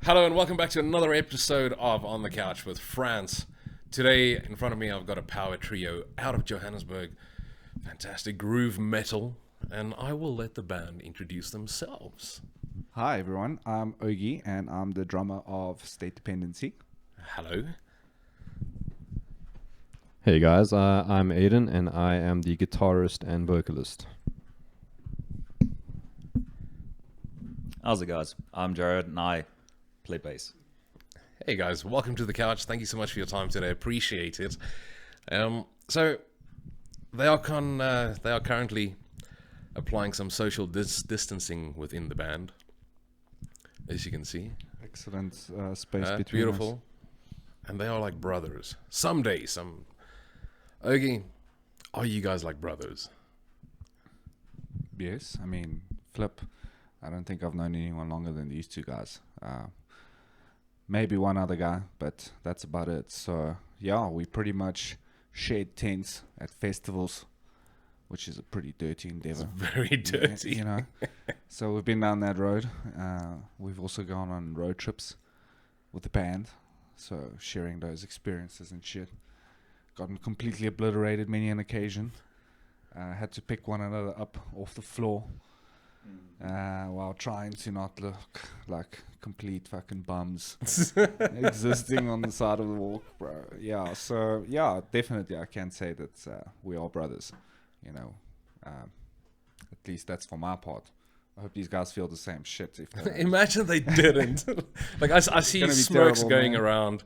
Hello and welcome back to another episode of On the Couch with France. Today in front of me I've got a power trio out of Johannesburg. Fantastic groove metal, and I will let the band introduce themselves. Hi everyone, I'm Ogie and I'm the drummer of State Dependency. Hello. Hey guys, I'm Aiden and I am the guitarist and vocalist. How's it, guys? I'm Jared and I play bass. Hey guys, welcome to the couch. Thank you so much for your time today. Appreciate it. So they are currently applying some social distancing within the band, as you can see. Excellent space between beautiful. us. And they are like brothers. Someday, Ogie, are you guys like brothers? Yes, I mean, Flip, I don't think I've known anyone longer than these two guys. Maybe one other guy, but that's about it. So, yeah, we pretty much shared tents at festivals, which is a pretty dirty endeavor. It's very dirty. You know. So we've been down that road. We've also gone on road trips with the band. So sharing those experiences and shit. Gotten completely obliterated many an occasion. Had to pick one another up off the floor. While trying to not look like complete fucking bums existing on the side of the walk, bro. Yeah, so yeah, definitely I can say that we are brothers, you know. At least that's for my part. I hope these guys feel the same shit. If Imagine they didn't. Like I see smokes terrible, going man. around.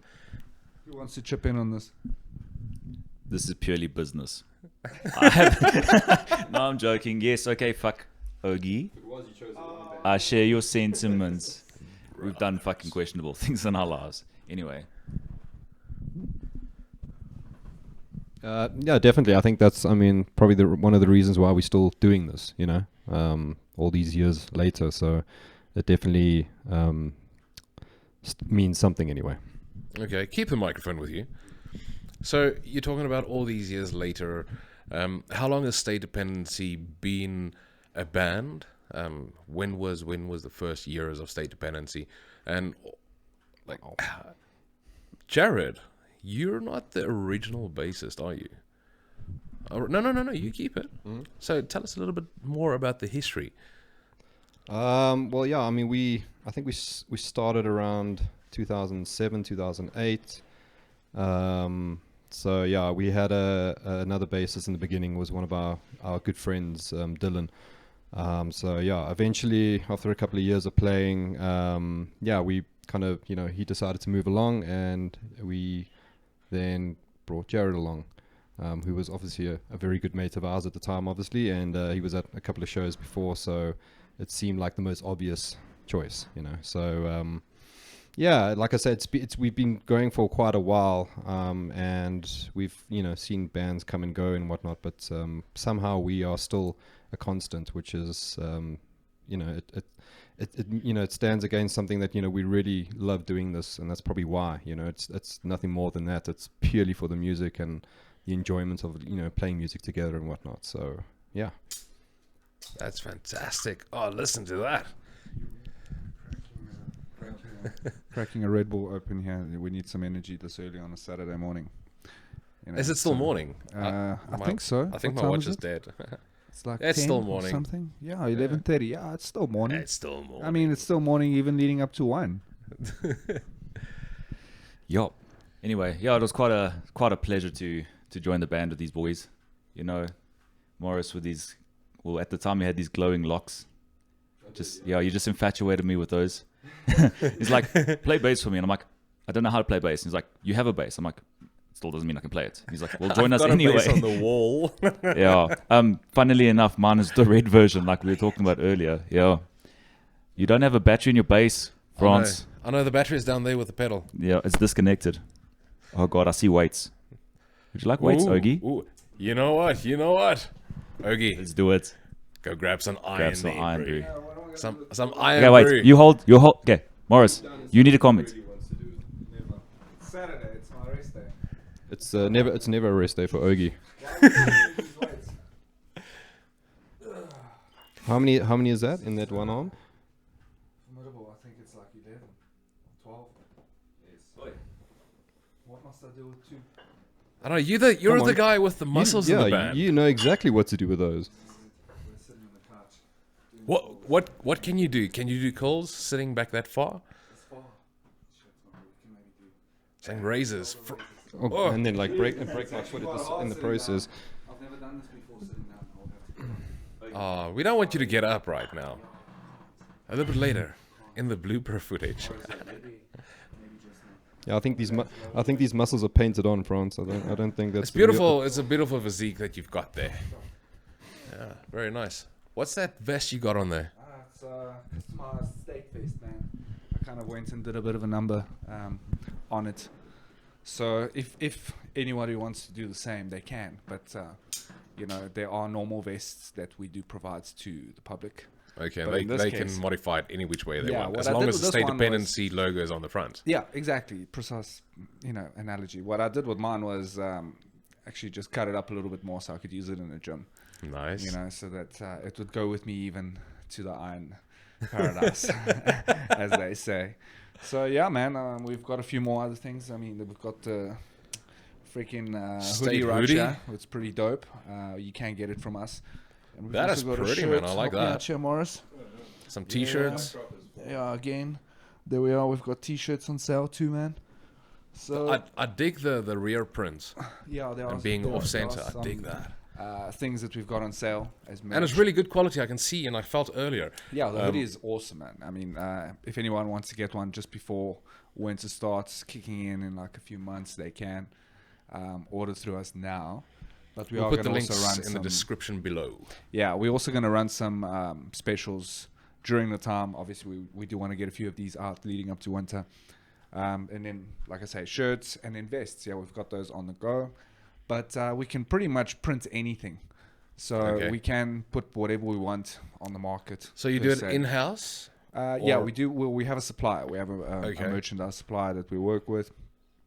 Who wants to chip in on this? This is purely business. No, I'm joking. Yes, okay, fuck Ogie. I share your sentiments. We've done fucking questionable things in our lives. Anyway. Yeah, definitely. I think that's, probably one of the reasons why we're still doing this, you know, all these years later. So it definitely means something anyway. Okay, keep the microphone with you. So you're talking about all these years later. How long has State Dependency been a band? When was the first years of State Dependency? And like, Jared, you're not the original bassist, are you? Oh, no. You keep it. Mm-hmm. So tell us a little bit more about the history. Well, yeah. I think we started around 2007, 2008. So yeah, we had another bassist in the beginning. Was one of our good friends, Dylan. So yeah, eventually after a couple of years of playing, we kind of, he decided to move along, and we then brought Jared along, who was obviously a very good mate of ours at the time, obviously, and he was at a couple of shows before, so it seemed like the most obvious choice, So like I said, we've been going for quite a while, and we've seen bands come and go and whatnot, but somehow we are still a constant, which is it stands against something that we really love doing this, and that's probably why it's nothing more than that. It's purely for the music and the enjoyment of playing music together and whatnot. So yeah, That's fantastic. Oh, listen to that. Cracking a Red Bull open here. We need some energy this early on a Saturday morning. Is it still morning? I think so. I think What my time watch is is it? dead. It's like It's 10 still or morning. something. Yeah, 11:30. Yeah, it's still morning. It's still morning. I mean, it's still morning, even leading up to 1. Yup. Anyway, yeah, it was quite a pleasure to join the band with these boys. Morris with these, well, at the time he had these glowing locks. You just infatuated me with those. He's like, play bass for me. And I'm like, I don't know how to play bass. And he's like, you have a bass. I'm like, still doesn't mean I can play it. He's like, well, join I've us got anyway. A bass on the wall. Yeah. Funnily enough, mine is the red version, like we were talking about earlier. Yeah. You don't have a battery in your bass, France. I know the battery is down there with the pedal. Yeah, it's disconnected. Oh God, I see weights. Would you like weights, Ogie? Ooh. You know what? Ogie, Let's do it. go grab some iron. Grab some iron brew. Some iron Okay, brew. wait. You hold. Okay, Morris, you need a comment. Saturday, it's my rest day. It's never a rest day for Ogie. How many is that in that one arm? Formidable, I think it's like 11, I don't know. You're Come the on. guy with the muscles in the band. you know exactly what to do with those. What can you do? Can you do calls sitting back that far? And raises. Oh. And then like break my foot in the process. I've never done this before sitting down. I'll have to Oh, we don't want you to get up right now. A little bit later, in the blooper footage. Yeah, I think these muscles are painted on, France. I don't think that's It's beautiful. It's a beautiful physique that you've got there. Yeah, very nice. What's that vest you got on there? It's my state vest, man. I kind of went and did a bit of a number on it. So if anybody wants to do the same, they can. But there are normal vests that we do provide to the public. Okay, But in this they case- can modify it any which way they Yeah, want, what as I long did as with the this state one dependency logo is on the front. Yeah, exactly. Precise, analogy. What I did with mine was actually just cut it up a little bit more so I could use it in the gym. Nice. So that it would go with me even to the iron paradise, as they say. So yeah, man, we've got a few more other things. I mean, we've got the freaking State hoodie right hoodie? here. It's pretty dope. You can get it from us. And we've That also is got a pretty, man. I shirt. like Help me that. out here, Morris. Some t-shirts. Yeah, again, there we are. We've got t-shirts on sale too, man. So I dig the rear prints yeah, there are and being there are off center. I some, dig that. things that we've got on sale as And it's really good quality. I can see, and I felt earlier. Yeah, the hoodie is awesome, man. I mean, if anyone wants to get one just before winter starts kicking in like a few months, they can order through us now. But we We'll are put the going to links also run in the description below. Yeah, we're also going to run some specials during the time. Obviously, we do want to get a few of these out leading up to winter. And then, like I say, shirts and then vests. Yeah, we've got those on the go. But we can pretty much print anything. So Okay. we can put whatever we want on the market. So you per do it se. in-house? Yeah, Or- we do. We have a supplier. We have a Okay. merchandise supplier that we work with.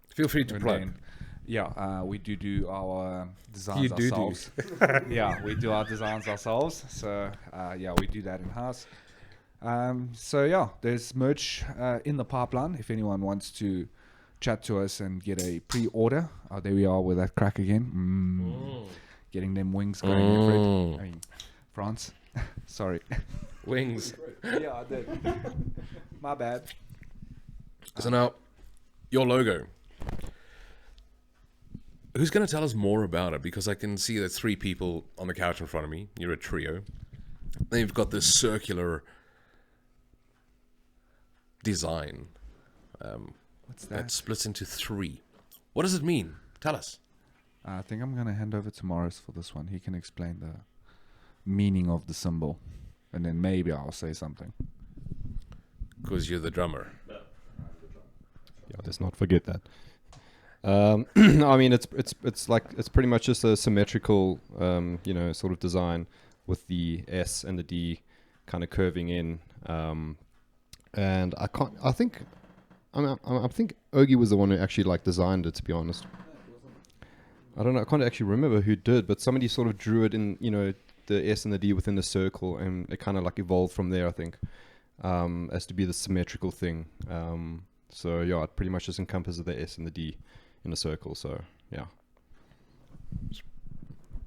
Feel free to And plug. then, yeah, we do our designs You do. ourselves. Yeah, we do our designs ourselves. So yeah, we do that in house. So yeah, there's merch in the pipeline. If anyone wants to chat to us and get a pre-order, there we are with that crack again. Getting them wings going, Fred. I mean, France. Sorry. Wings. Yeah, I did. My bad. So now, your logo. Who's going to tell us more about it? Because I can see there's 3 people on the couch in front of me. You're a trio. Then you've got this circular design What's that that? splits into 3. What does it mean? Tell us. I think I'm going to hand over to Morris for this one. He can explain the meaning of the symbol. And then maybe I'll say something. Because you're the drummer. Yeah, let's not forget that. I mean, it's pretty much just a symmetrical, sort of design with the S and the D kind of curving in. And I think Ogie was the one who actually designed it, to be honest. I don't know. I can't actually remember who did, but somebody sort of drew it in, the S and the D within the circle, and it kind of evolved from there, I think, as to be the symmetrical thing. So yeah, it pretty much just encompasses the S and the D in a circle. So yeah.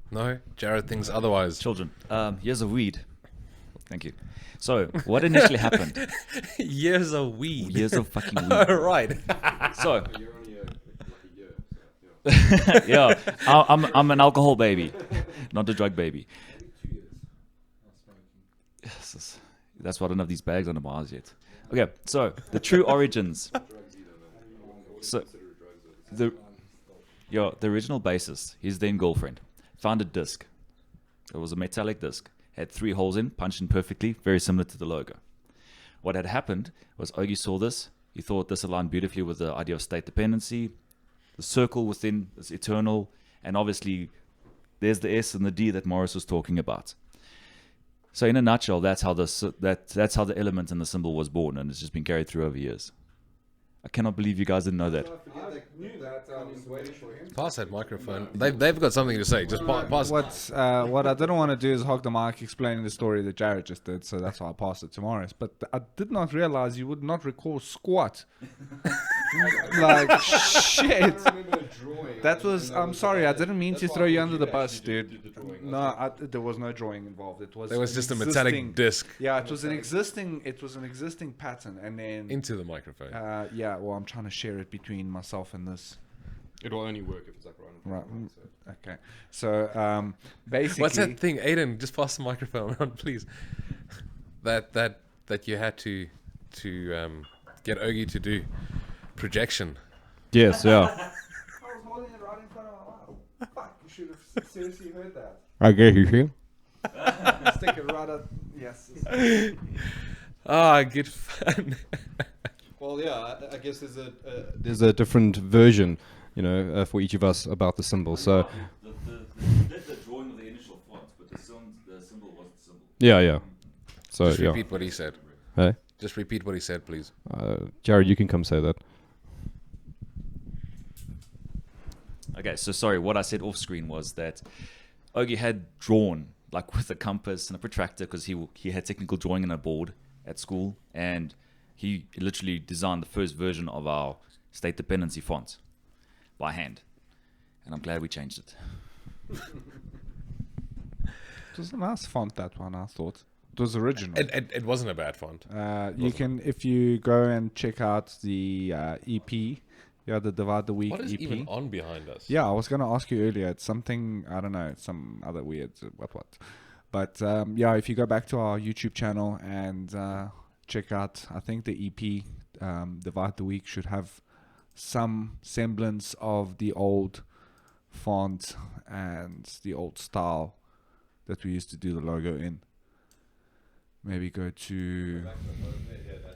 No? Jared thinks otherwise. Children, here's a weed. Thank you. So, what initially happened? Years of weed. Years of fucking weed. Right. So, yeah, I'm an alcohol baby, not a drug baby. Yes, that's why I don't have these bags under my eyes yet. Okay, so the true origins. So, the original bassist, his then girlfriend, found a disc. It was a metallic disc, had 3 holes in, punched in perfectly, very similar to the logo. What had happened was Ogie saw this. He thought this aligned beautifully with the idea of state dependency. The circle within is eternal, and obviously there's the S and the D that Morris was talking about. So in a nutshell, that's how the element and the symbol was born, and it's just been carried through over years. I cannot believe you guys didn't know that. Pass that microphone. They've got something to say. Just pass. What I didn't want to do is hog the mic explaining the story that Jared just did, so that's why I passed it to Morris. But I did not realize you would not recall squat. Like, shit. That was. I'm sorry, I didn't mean to throw you under the bus, dude. No, there was no drawing involved. It was. There was an just a existing- metallic disc Yeah, it was an existing. It was an existing pattern, and then. into the microphone. Yeah. Well, I'm trying to share it between myself and this. It will only work if it's like right. Right. Okay. So basically. What's that thing, Aiden? Just pass the microphone around, please. That you had to get Ogie to do projection. Yes, yeah. I was holding it right in front of my mouth. Fuck! You should have seriously heard that. I guess you see. Stick it right up. Yes. Good fun. Well, yeah, I guess there's a different version, for each of us about the symbol. So The drawing of the initial font, but the symbol was the symbol. yeah. So Just yeah. repeat what he said. Hey, Just repeat what he said, please. Jared, you can come say that. Okay, so sorry, what I said off screen was that Ogie had drawn, like with a compass and a protractor, because he had technical drawing in a board at school, and he literally designed the first version of our state dependency font by hand. And I'm glad we changed it. It was a nice font, that one, I thought. It was original. It wasn't a bad font. You can, if you go and check out the EP, the Divide the Week What is EP. even on behind us? Yeah, I was going to ask you earlier. It's something, I don't know, it's some other weird what. But if you go back to our YouTube channel and check out, I think the EP, Divide the Week, should have some semblance of the old font and the old style that we used to do the logo in. Maybe go to...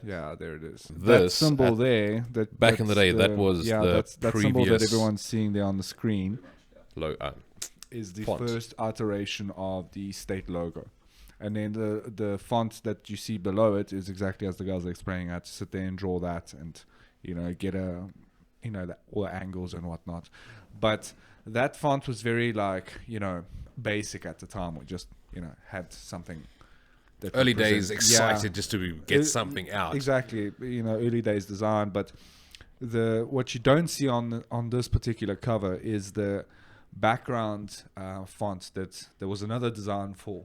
Yeah, there it is. That This, symbol there. back in the day, that was the that's that symbol that previous everyone's seeing there on the screen is the font. first iteration of the state logo. And then the font that you see below it is exactly as the guys are explaining. I had to sit there and draw that and, get all the angles and whatnot. But that font was very basic at the time. We just, had something that Early represent- days, excited just to get something out. Exactly, early days design. But what you don't see on this particular cover is the background font that there was another design for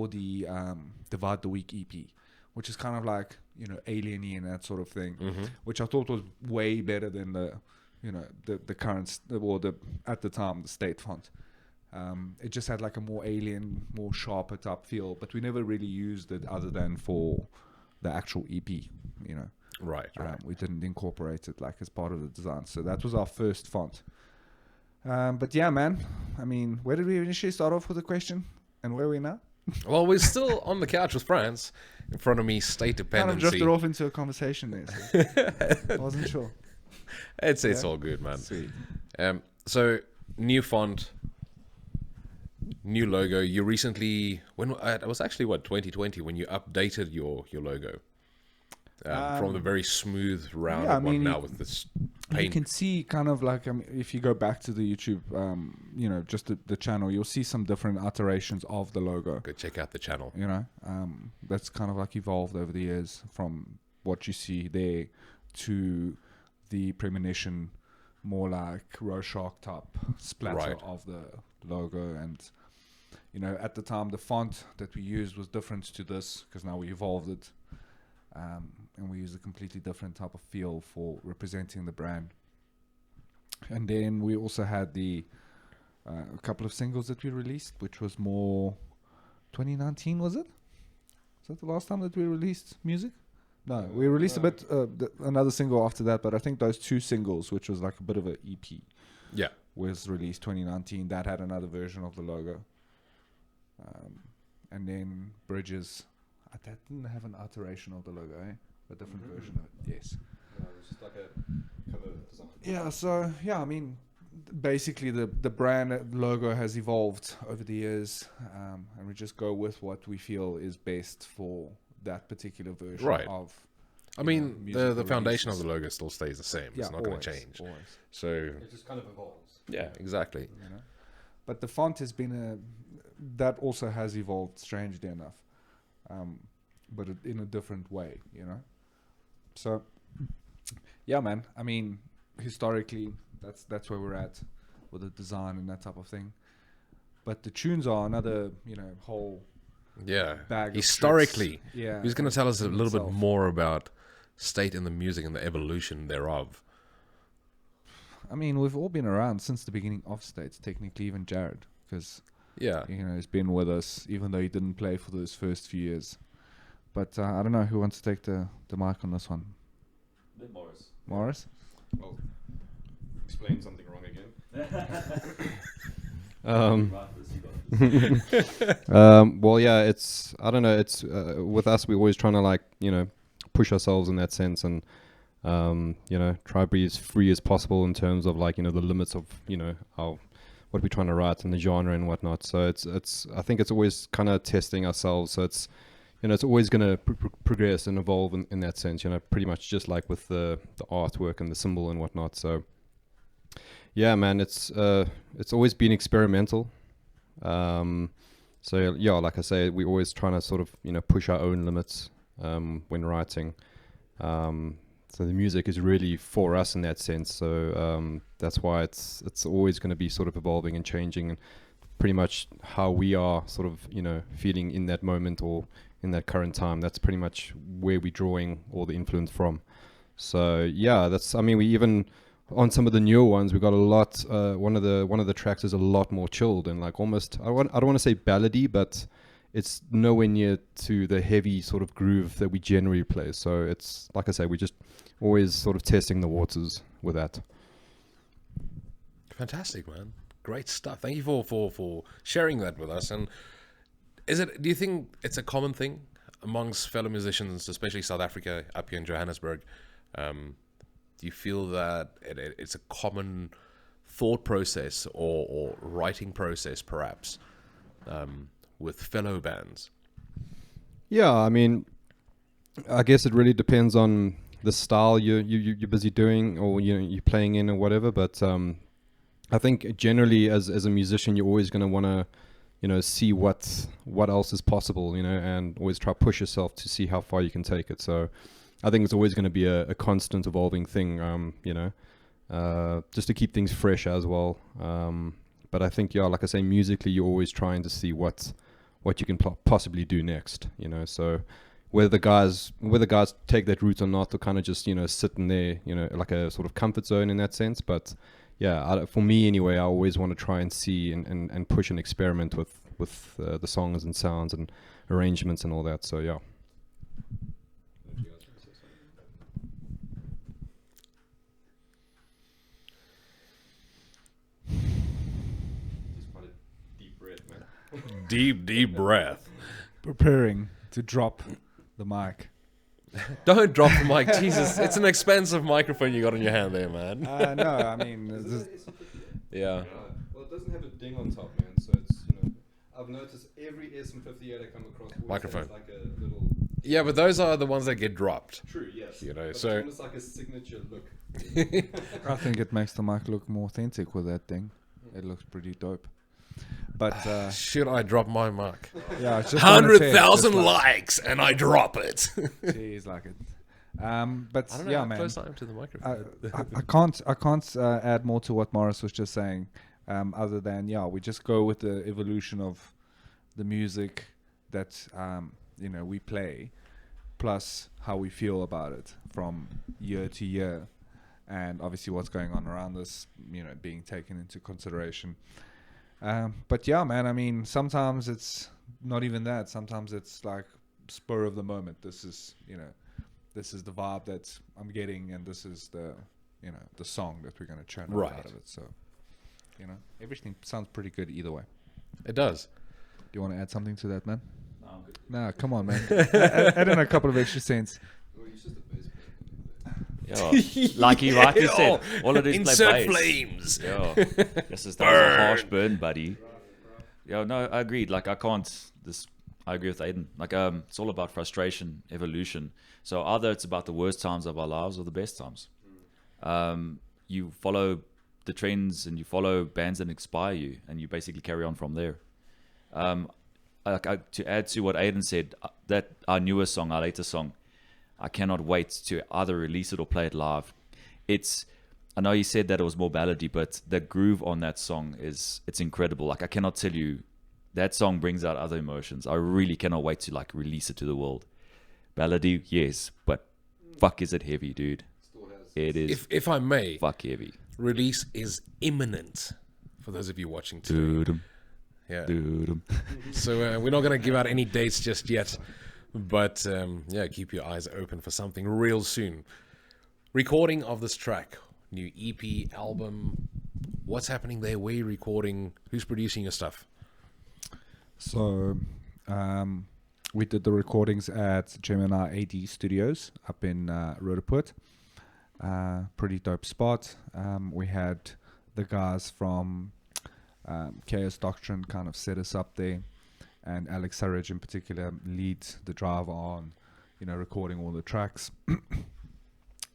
the Divide the Week EP, which is kind of like alien-y and that sort of thing, which I thought was way better than the current at the time the state font. It just had like a more alien, more sharper type feel, but we never really used it other than for the actual EP, Right. we didn't incorporate it like as part of the design. So that was our first font. But yeah, man, I mean, where did we initially start off with the question and where are we now? Well, we're still on the couch with France. In front of me, state Kind of dependency. drifted off into a conversation there. So I wasn't sure. It's Yeah. all good, man. Sweet. So new font, new logo. You recently, when it was actually 2020 when you updated your logo from the very smooth round one now with this You paint. can see kind of like, if you go back to the YouTube, just the channel, you'll see some different iterations of the logo. Go check out the channel. That's kind of like evolved over the years from what you see there to the premonition, more like Rorschach type splatter Right. of the logo. And at the time the font that we used was different to this because now we evolved it, and we use a completely different type of feel for representing the brand. And then we also had a couple of singles that we released, which was more 2019, was it? Is that the last time that we released music? No, we released a bit another single after that, but I think those two singles, which was like a bit of an EP, Yeah. was released 2019. That had another version of the logo. And then Bridges, that didn't have an iteration of the logo, a different version of it. Yes. It's just like a cover design. Yeah, so I mean, basically the brand logo has evolved over the years, and we just go with what we feel is best for that particular version Right. of. I mean, the musical foundation of releases. the logo still stays the same. Yeah, It's not going always, to change. always, So, It just kind of evolves. yeah, exactly. But the font has been that also has evolved strangely enough, but in a different way, So, yeah, man. I mean, historically, That's where we're at with the design and that type of thing. But the tunes are another, whole Yeah. bag of Historically, tricks. Yeah. who's going to tell us a in little bit itself. more about state in the music and the evolution thereof? I mean, we've all been around since the beginning of States, technically, even Jared, because Yeah. he's been with us, even though he didn't play for those first few years. But I don't know who wants to take the mic on this one. Morris. Morris? Well, explain something wrong again. Well, yeah, it's, I don't know, it's with us, we're always trying to push ourselves in that sense, and try to be as free as possible in terms of the limits of our what we're trying to write and the genre and whatnot. So it's I think it's always kind of testing ourselves. So it's it's always going to progress and evolve in that sense. Pretty much just like with the artwork and the symbol and whatnot. So yeah, man, it's always been experimental. So yeah, like I say, we're always trying to sort of push our own limits when writing. So the music is really for us in that sense. So that's why it's always going to be sort of evolving and changing, and pretty much how we are sort of feeling in that moment or in that current time. That's pretty much where we're drawing all the influence from. So yeah, we even on some of the newer ones, we got a lot. One of the tracks is a lot more chilled and almost I don't want to say ballady, but it's nowhere near to the heavy sort of groove that we generally play. So it's like I say, we're just always sort of testing the waters with that. Fantastic, man. Great stuff. Thank you for sharing that with us. And do you think it's a common thing amongst fellow musicians, especially South Africa, up here in Johannesburg? Do you feel that it's a common thought process or writing process, perhaps, with fellow bands? Yeah, I mean, I guess it really depends on the style you're busy doing or you're playing in or whatever. But I think generally as a musician, you're always going to want to see what else is possible, and always try to push yourself to see how far you can take it. So I think it's always going to be a constant evolving thing, just to keep things fresh as well. But I think, yeah, like I say, musically, you're always trying to see what you can possibly do next, So whether the guys take that route or not, or kind of just sit in there, like a sort of comfort zone in that sense. But yeah, for me anyway, I always want to try and see and push and experiment with the songs and sounds and arrangements and all that. So yeah. Deep breath. Preparing to drop the mic. Don't drop the mic. Jesus, it's an expensive microphone you got in your hand there, man. No, I mean... Yeah. Well, it doesn't have a ding on top, man. So it's, I've noticed every SM58 I come across always Microphone. has like a little... Yeah, but those are the ones that get dropped. True, yes. But It's so almost like a signature look. I think it makes the mic look more authentic with that thing. It looks pretty dope. But should I drop my mic? yeah, it's just 100,000 likes and I drop it. Jeez, like it. But I don't know, yeah, how man. close I am to the microphone. I can't add more to what Morris was just saying, other than we just go with the evolution of the music that we play, plus how we feel about it from year to year, and obviously what's going on around us, being taken into consideration. But yeah, man, I mean, sometimes it's not even that. Sometimes it's like spur of the moment. This is the vibe that I'm getting, and this is the song that we're going to churn out of it. So, everything sounds pretty good either way. It does. Do you want to add something to that, man? No, I'm good. Nah, come on, man. Add in a couple of extra cents. Yeah, like he rightly said, all it is Insert play bass. flames. Yeah, this is that was a harsh burn, buddy. Yeah, no, I agreed. Like I agree with Aiden. Like it's all about frustration, evolution. So either it's about the worst times of our lives or the best times. You follow the trends and you follow bands that inspire you, and you basically carry on from there. To add to what Aiden said, that our newest song, our latest song, I cannot wait to either release it or play it live. It's I know you said that it was more ballady, but the groove on that song it's incredible. Like I cannot tell you, that song brings out other emotions. I really cannot wait to like release it to the world. Ballady, yes, but fuck is it heavy, dude. It is If I may, fuck heavy. release is imminent for those of you watching today. Dude, Yeah. dude. So we're not going to give out any dates just yet, but yeah, keep your eyes open for something real soon. Recording of this track, new EP, album. What's happening there? Where are you recording? Who's producing your stuff? So we did the recordings at Gemini AD Studios up in Roodepoort. Pretty dope spot. We had the guys from Chaos Doctrine kind of set us up there, and Alex Surridge in particular leads the drive on, recording all the tracks.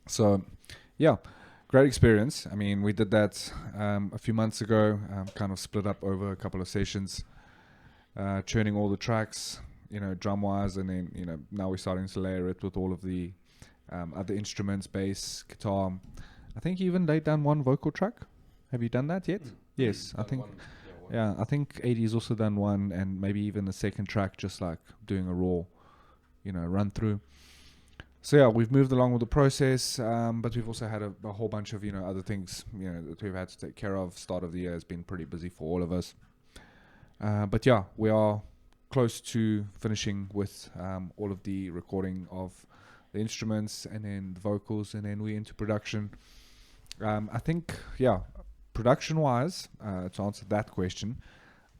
So, yeah, great experience. I mean, we did that a few months ago, kind of split up over a couple of sessions, churning all the tracks, drum-wise, and then, now we're starting to layer it with all of the other instruments, bass, guitar. I think you even laid down one vocal track. Have you done that yet? Yes, I think. Yeah, I think AD's also done one, and maybe even a second track, just like doing a raw, run through. So yeah, we've moved along with the process, but we've also had a whole bunch of other things that we've had to take care of. Start of the year has been pretty busy for all of us, but yeah, we are close to finishing with all of the recording of the instruments and then the vocals, and then we're into production. I think, yeah, production-wise, to answer that question,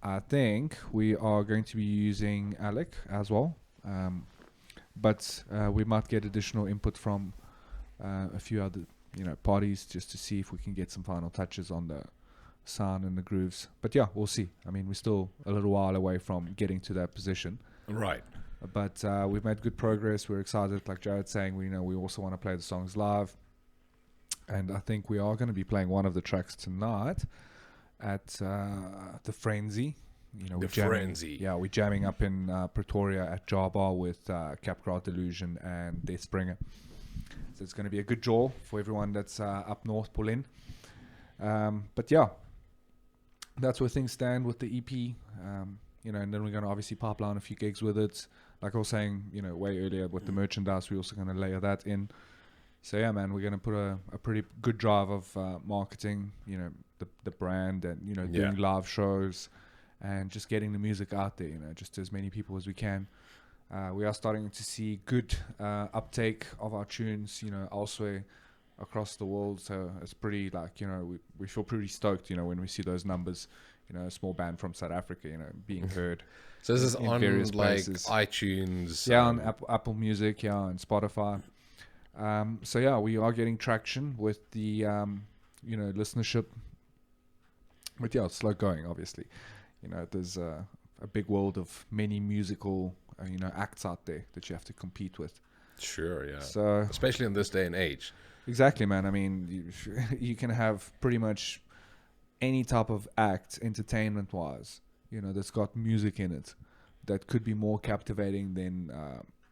I think we are going to be using Alec as well. But we might get additional input from a few other parties, just to see if we can get some final touches on the sound and the grooves. But yeah, we'll see. I mean, we're still a little while away from getting to that position. Right. But we've made good progress. We're excited. Like Jared's saying, we also want to play the songs live. And I think we are going to be playing one of the tracks tonight at the Frenzy. The Frenzy. Yeah, we're jamming up in Pretoria at Jar Bar with Capgras Delusion and Death Springer. So it's going to be a good draw for everyone that's up north, pull in. But yeah, that's where things stand with the EP. And then we're going to obviously pipeline a few gigs with it. Like I was saying, way earlier with the merchandise, we're also going to layer that in. So yeah, man, we're going to put a pretty good drive of marketing, the brand, and, doing live shows, and just getting the music out there, just to as many people as we can. We are starting to see good uptake of our tunes, elsewhere across the world. So it's pretty we feel pretty stoked, when we see those numbers, a small band from South Africa, being heard. So this is on various like places. iTunes. Yeah, on Apple Music, yeah, and Spotify. So yeah, we are getting traction with the listenership. But yeah, it's slow going, obviously. There's a big world of many musical acts out there that you have to compete with. Sure, yeah. So especially in this day and age. Exactly, man. I mean, you can have pretty much any type of act, entertainment-wise, that's got music in it, that could be more captivating than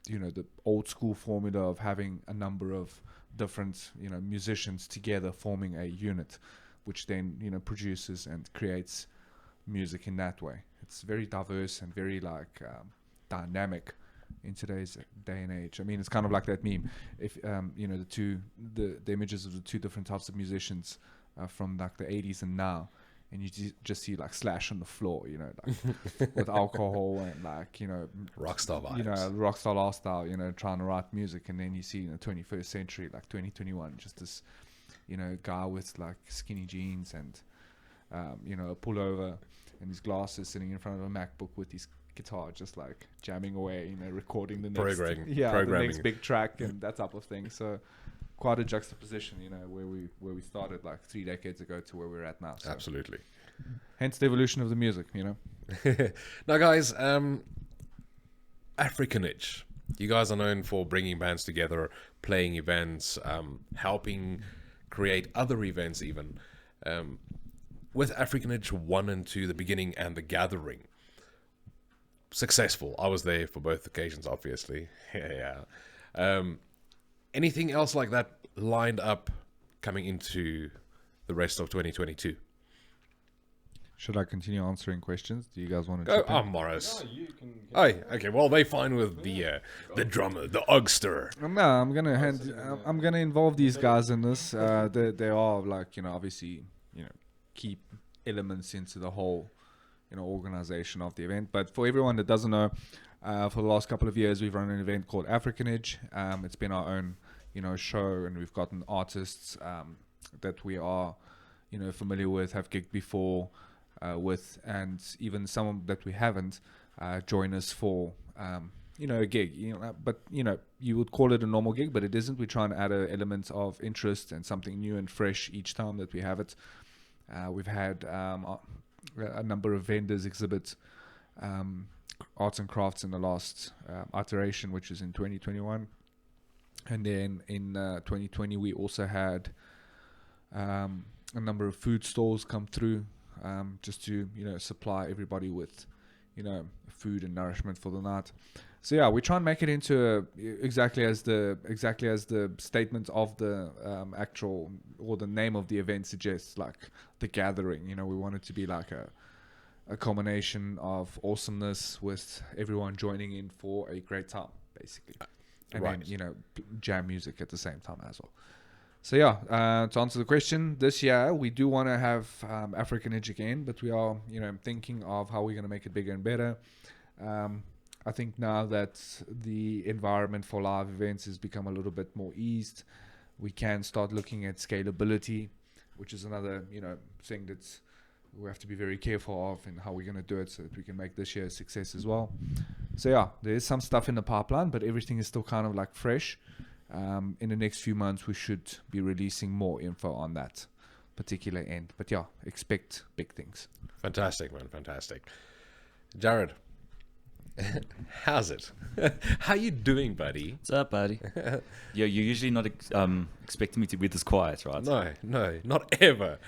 the old school formula of having a number of different musicians together forming a unit, which then produces and creates music in that way. It's very diverse and very dynamic in today's day and age. I mean, it's kind of like that meme. If the images of the two different types of musicians from the 80s and now, and you just see Slash on the floor, with alcohol and rockstar vibes, rockstar lifestyle, trying to write music, and then you see in the 21st century, 2021, just this, guy with skinny jeans and a pullover and his glasses, sitting in front of a MacBook with his guitar, just jamming away, recording the next, the next big track and that type of thing. So quite a juxtaposition, where we started 3 decades ago to where we're at now. So absolutely. Hence the evolution of the music, Now, guys, Africanage. You guys are known for bringing bands together, playing events, helping create other events even. With Africanage 1 and 2, the beginning and the gathering, successful. I was there for both occasions, obviously. Yeah. Anything else like that lined up coming into the rest of 2022? Should I continue answering questions? Do you guys want to Go, chip in? Morris. Oh, okay. Well, they fine with the drummer, the Ogster. No, I'm gonna involve these guys in this. They are like, obviously, key elements into the whole, organization of the event. But for everyone that doesn't know, for the last couple of years, we've run an event called African Edge. It's been our own, show, and we've gotten artists that we are, familiar with, have gigged before with, and even some that we haven't join us for, a gig. But you would call it a normal gig, but it isn't. We try and add an element of interest and something new and fresh each time that we have it. We've had a number of vendors exhibit arts and crafts in the last iteration, which is in 2021. And then in 2020, we also had a number of food stalls come through, just to supply everybody with food and nourishment for the night. So yeah, we try and make it into exactly as the statement of the actual, or the name of the event suggests, like the gathering. We want it to be like a combination of awesomeness with everyone joining in for a great time, basically. And Right. then, jam music at the same time as well. So yeah, to answer the question, this year we do want to have African Edge again, but we are, thinking of how we're going to make it bigger and better. I think now that the environment for live events has become a little bit more eased, we can start looking at scalability, which is another, thing that's we have to be very careful of, and how we're going to do it so that we can make this year a success as well. So yeah, there is some stuff in the pipeline, but everything is still kind of like fresh. In the next few months, we should be releasing more info on that particular end. But yeah, expect big things. Fantastic, man. Fantastic. Jared, how's it? How you doing, buddy? What's up, buddy? You're usually not expecting me to be this quiet, right? No, not ever.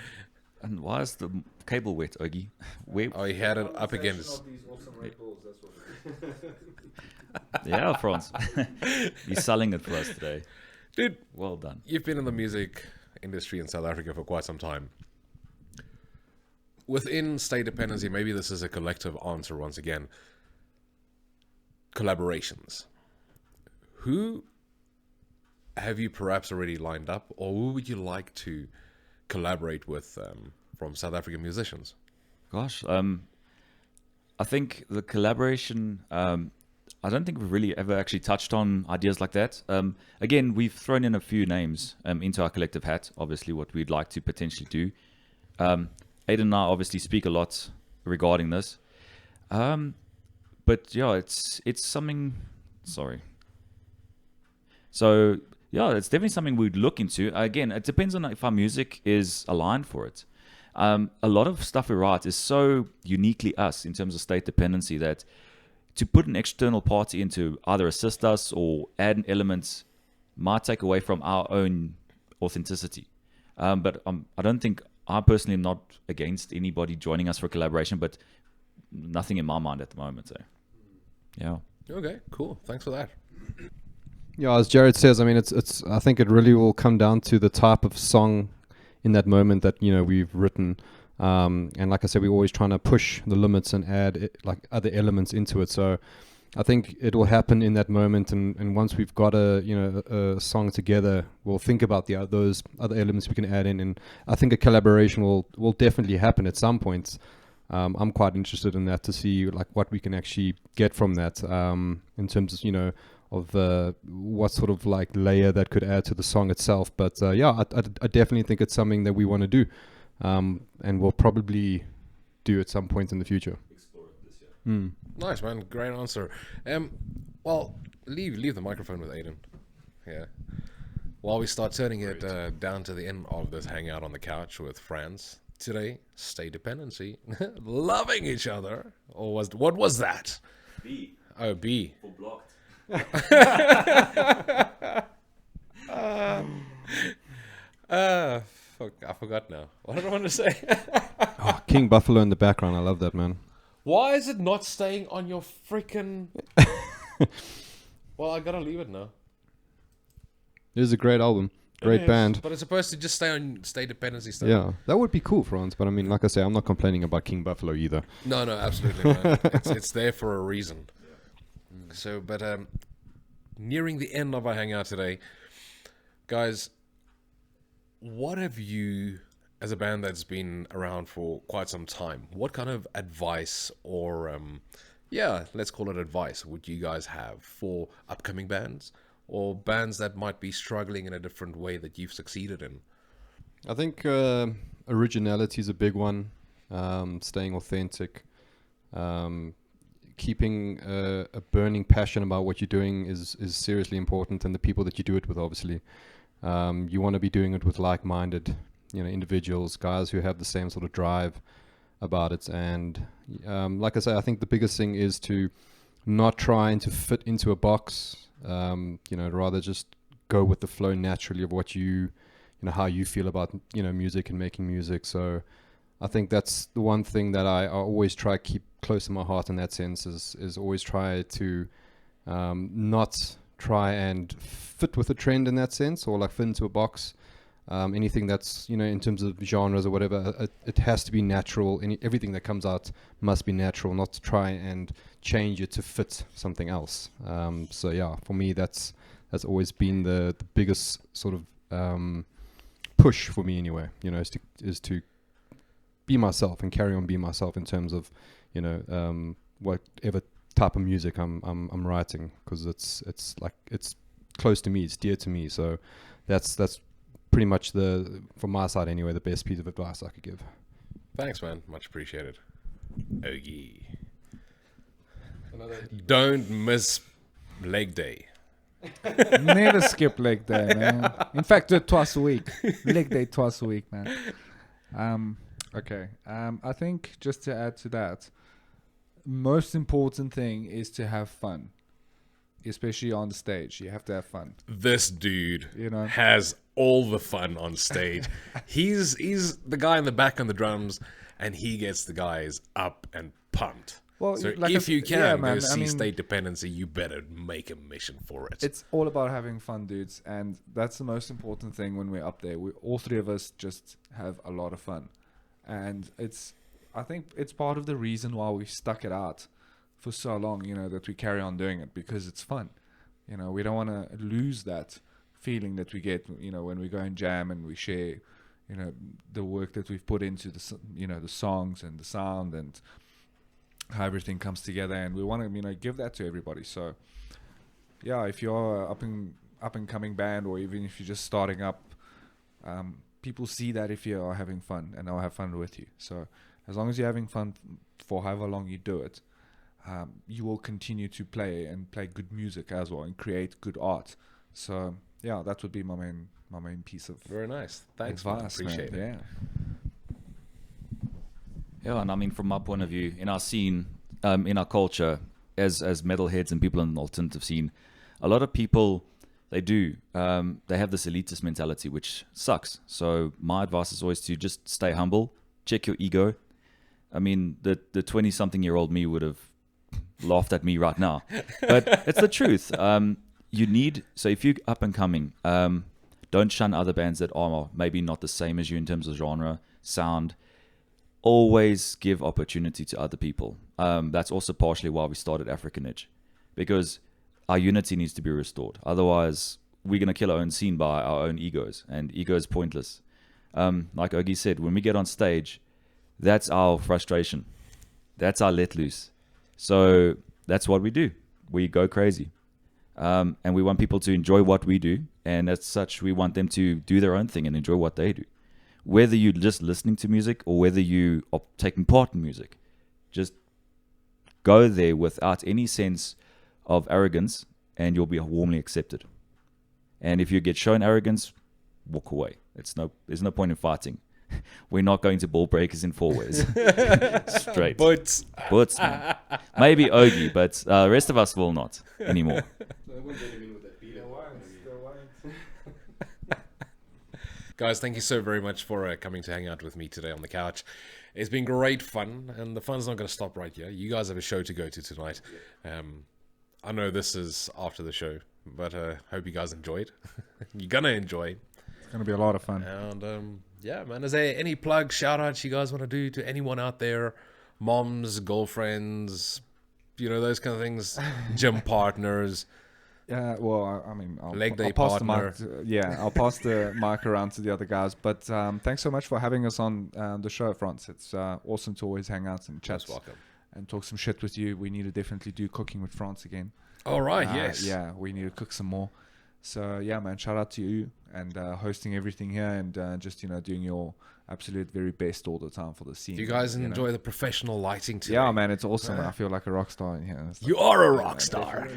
And why is the cable wet, Ogie? Where? Oh, he had it up against. Yeah, Franz. He's selling it for us today. Dude, Well done. you've been in the music industry in South Africa for quite some time. Within State Dependency, maybe this is a collective answer once again. Collaborations. Who have you perhaps already lined up, or who would you like to collaborate with from South African musicians? Gosh, I think the collaboration, I don't think we've really ever actually touched on ideas like that. Again, we've thrown in a few names into our collective hat, obviously what we'd like to potentially do. Aiden and I obviously speak a lot regarding this. But yeah, it's something, sorry. So yeah, it's definitely something we'd look into. Again, it depends on if our music is aligned for it. A lot of stuff we write is so uniquely us in terms of State Dependency that to put an external party in to either assist us or add an element might take away from our own authenticity. But I don't think, I personally am not against anybody joining us for collaboration, but nothing in my mind at the moment. So, yeah. Okay, cool. Thanks for that. Yeah, as Jared says, I mean, it's. I think it really will come down to the type of song in that moment that we've written, and like I said, we're always trying to push the limits and add like other elements into it. So I think it will happen in that moment, and once we've got a song together, we'll think about those other elements we can add in, and I think a collaboration will definitely happen at some point. I'm quite interested in that to see like what we can actually get from that in terms of of what sort of like layer that could add to the song itself. But yeah, I definitely think it's something that we want to do, and we'll probably do at some point in the future. Explore it this year. Nice, man. Great answer. Well, leave the microphone with Aiden. Yeah. While we start turning it down to the end of this hangout on the couch with friends today, State Dependency, loving each other. Or what was that? B. Oh, B. For blocked. Fuck, I forgot now. What did I want to say? Oh, King Buffalo in the background. I love that, man. Why is it not staying on your freaking... Well, I gotta leave it now. It is a great album. great band. But it's supposed to just stay dependency stuff. Yeah, that would be cool, Franz. But I mean, like I say, I'm not complaining about King Buffalo either. No, absolutely not. It's there for a reason. So, but nearing the end of our hangout today, guys, what have you, as a band that's been around for quite some time, what kind of advice or, let's call it advice, would you guys have for upcoming bands or bands that might be struggling in a different way that you've succeeded in? I think originality is a big one. Staying authentic. Keeping a burning passion about what you're doing is seriously important, and the people that you do it with, obviously. You want to be doing it with like-minded, individuals, guys who have the same sort of drive about it. And like I say, I think the biggest thing is to not trying to fit into a box. Rather just go with the flow naturally of what how you feel about music and making music. So I think that's the one thing that I always try to keep close to my heart in that sense, is always try to not try and fit with a trend in that sense, or like fit into a box. Anything that's, in terms of genres or whatever, it has to be natural. Everything that comes out must be natural, not to try and change it to fit something else. So yeah, for me, that's always been the biggest sort of push for me anyway, is to be myself and carry on being myself in terms of, whatever type of music I'm writing, because it's close to me, it's dear to me. So that's pretty much from my side anyway, the best piece of advice I could give. Thanks, man. Much appreciated. Ogie. Don't miss leg day. Never skip leg day, man. In fact, do it twice a week. Leg day twice a week, man. Okay. I think just to add to that, most important thing is to have fun, especially on the stage. You have to have fun. This dude has all the fun on stage. he's the guy in the back on the drums, and he gets the guys up and pumped. Well, so if you can go see State Dependency, you better make a mission for it. It's all about having fun, dudes, and that's the most important thing when we're up there. All three of us just have a lot of fun, and I think it's part of the reason why we've stuck it out for so long, that we carry on doing it, because it's fun. We don't want to lose that feeling that we get, when we go and jam and we share, the work that we've put into the songs and the sound and how everything comes together, and we want to, give that to everybody. So yeah, if you're up and coming band, or even if you're just starting up, people see that if you are having fun, and they'll have fun with you. So as long as you're having fun for however long you do it, you will continue to play good music as well, and create good art. So yeah, that would be my main piece of very nice. Thanks, advice, man. Appreciate it. Yeah, and I mean, from my point of view, in our scene, in our culture, as metalheads and people in the alternative scene, a lot of people, they have this elitist mentality, which sucks. So my advice is always to just stay humble, check your ego. I mean, the 20-something-year-old me would have laughed at me right now, but it's the truth. So if you're up and coming, don't shun other bands that are maybe not the same as you in terms of genre, sound. Always give opportunity to other people. That's also partially why we started African Edge, because our unity needs to be restored. Otherwise, we're going to kill our own scene by our own egos, and ego is pointless. Like Ogie said, when we get on stage, that's our frustration. That's our let loose. So that's what we do. We go crazy. And we want people to enjoy what we do. And as such, we want them to do their own thing and enjoy what they do. Whether you're just listening to music or whether you are taking part in music, just go there without any sense of arrogance, and you'll be warmly accepted. And if you get shown arrogance, walk away. There's no point in fighting. We're not going to ball breakers in 4 ways. Straight. Butts. Man. Maybe Ogie, but the rest of us will not anymore. Guys, thank you so very much for coming to hang out with me today on the couch. It's been great fun, and the fun's not going to stop right here. You guys have a show to go to tonight. I know this is after the show, but hope you guys enjoyed. You're going to enjoy. Gonna be a lot of fun. And yeah, man, is there any plug, shout outs you guys want to do to anyone out there? Moms, girlfriends, those kind of things, gym partners. Yeah, well, I mean, Leg day I'll pass the partner. mic. I'll pass the mic around to the other guys. But thanks so much for having us on the show, Franz. It's awesome to always hang out and chat Most welcome. and talk some shit with you. We need to definitely do cooking with France again. All right, yes. Yeah, we need to cook some more. So yeah, man, shout out to you and hosting everything here and just doing your absolute very best all the time for the scene. Do you guys enjoy the professional lighting today? Yeah, man, it's awesome. I feel like a rock star in here. You are a rock star.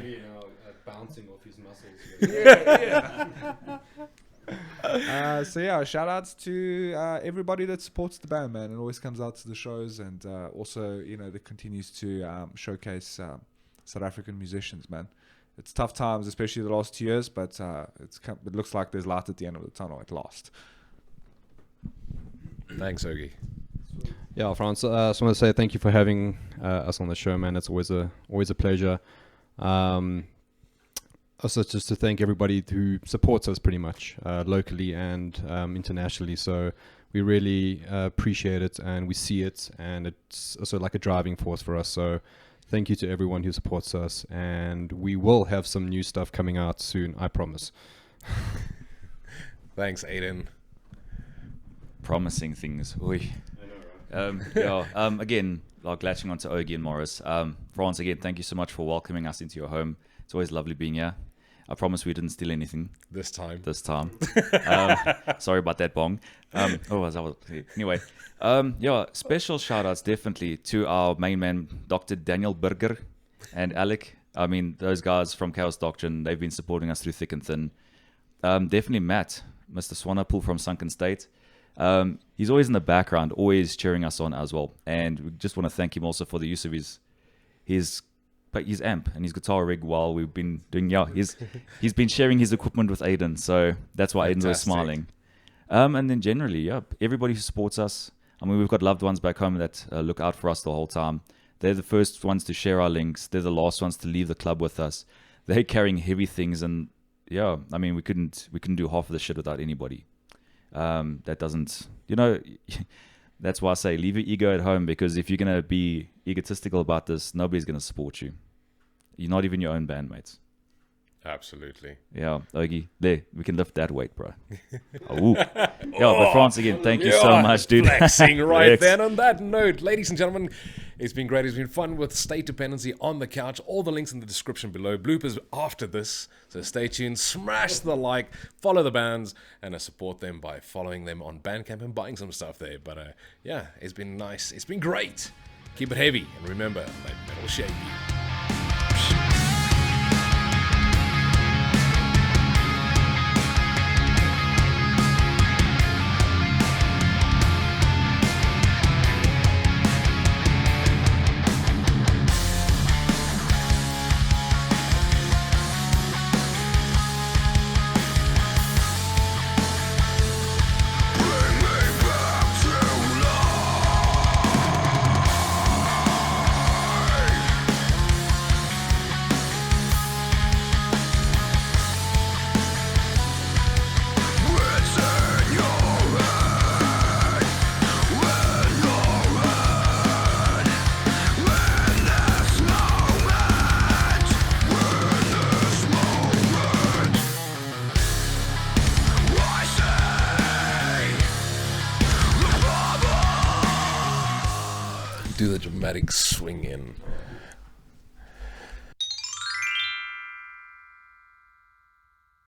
Bouncing off his muscles. So yeah, shout outs to everybody that supports the band, man, and always comes out to the shows and also that continues to showcase South African musicians, man. It's tough times, especially the last 2 years, but it looks like there's light at the end of the tunnel at last. Thanks, Ogie. Yeah, Franz, I just want to say thank you for having us on the show, man. It's always a pleasure. Also, just to thank everybody who supports us pretty much locally and internationally. So we really appreciate it and we see it, and it's also like a driving force for us. So thank you to everyone who supports us, and we will have some new stuff coming out soon, I promise. Thanks, Aiden. Promising things. Oy. Again, like latching onto Ogie and Morris. Franz, again, thank you so much for welcoming us into your home. It's always lovely being here. I promise we didn't steal anything This time. Sorry about that, Bong. Anyway, special shout outs definitely to our main man, Dr. Daniel Burger and Alec. I mean, those guys from Chaos Doctrine, they've been supporting us through thick and thin. Definitely Matt, Mr. Swanepoel from Sunken State. He's always in the background, always cheering us on as well. And we just want to thank him also for the use of his amp and his guitar rig while we've been doing. He's been sharing his equipment with Aiden, so that's why Aiden's always smiling. And then generally, everybody who supports us. I mean, we've got loved ones back home that look out for us the whole time. They're the first ones to share our links. They're the last ones to leave the club with us. They're carrying heavy things, and I mean, we couldn't do half of the shit without anybody. That doesn't, that's why I say leave your ego at home, because if you're gonna be egotistical about this, nobody's gonna support you. You're not even your own bandmates. Absolutely. Yeah, Ogie, there, we can lift that weight, bro. But France, again, thank you so much, dude. Flexing right Flex. then. On that note, ladies and gentlemen, it's been great. It's been fun with State Dependency on the couch. All the links in the description below. Bloopers after this. So stay tuned. Smash the like. Follow the bands. And support them by following them on Bandcamp and buying some stuff there. But it's been nice. It's been great. Keep it heavy. And remember, let metal shape you. Do the dramatic swing in.